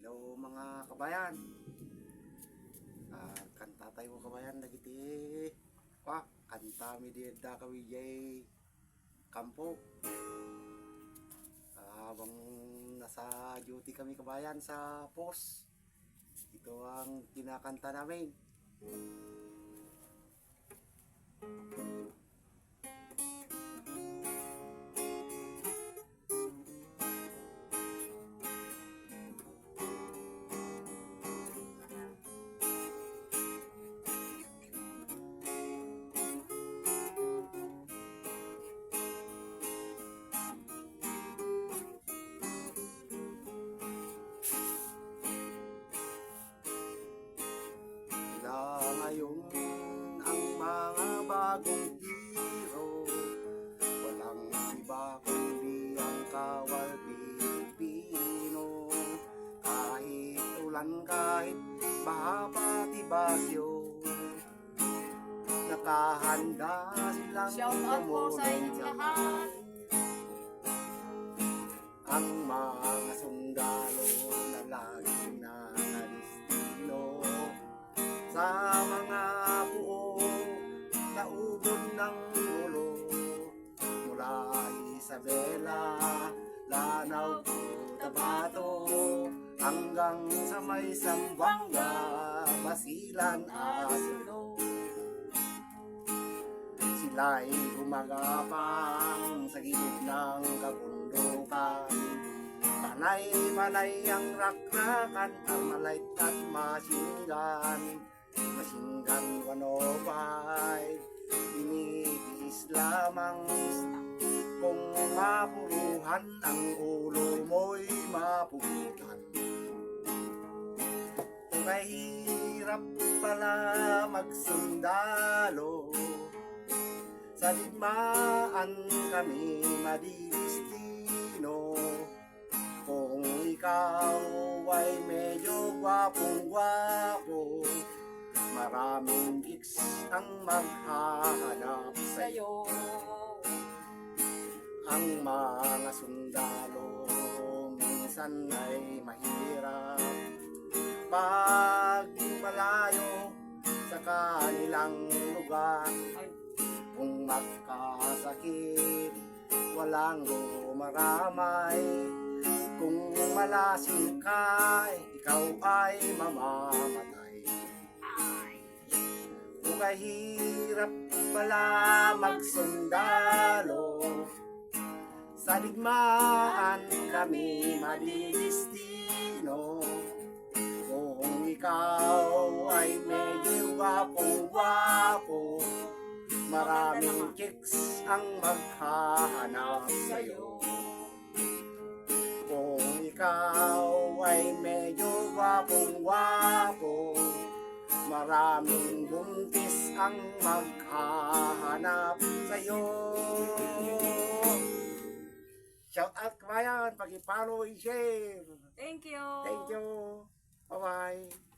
Hello mga kabayan. Kanta tayo kabayan dagiti. Kanta mi di da kawijay kampo. Habang nasa duty kami kabayan sa post. Ito ang kinakanta namin. Ngayon ang mga bagong hero, walang iba kundi ang kawal Pilipino. Kahit ulan, kahit baha pati bagyo, nakahanda silang shout out po sa inyong lahat. Ang mga sundalo na laging nakalistino sa mga buong naubod ng ulo, mula Isabela, Lanao, Cotabato, hanggang sa may Zamboanga, Basilan, Asulo. Sila'y gumagapang sa gilid ng kabundukan, panay-panay ang rakrakan, Armalite at masingan. Masingan 105, binibis lamang. Kung mapuruhan ang ulo mo'y mapugutan. Kung kahirap pala magsundalo, sa digmaan kami madidistino. Kung ikaw ay medyo gwapong-gwapo, maraming gigs ang maghahanap sa'yo. Ang mga sundalo minsan ay mahirap pag malayo sa kanilang lugar. Kung magkasakit, walang gumaramay. Kung malasing ka, ikaw ay mamamatay. Kung kahirap pala magsundalo, sa digmaan kami madidistino. Kung ikaw ay medyo gwapong-gwapo, maraming chicks ang maghahanap sa'yo. Kung ikaw ay medyo gwapong-gwapo, maraming buntis ang maghahanap sa'yo. Shout out kabayan, pag-i-follow and share. Thank you. Thank you. Bye-bye.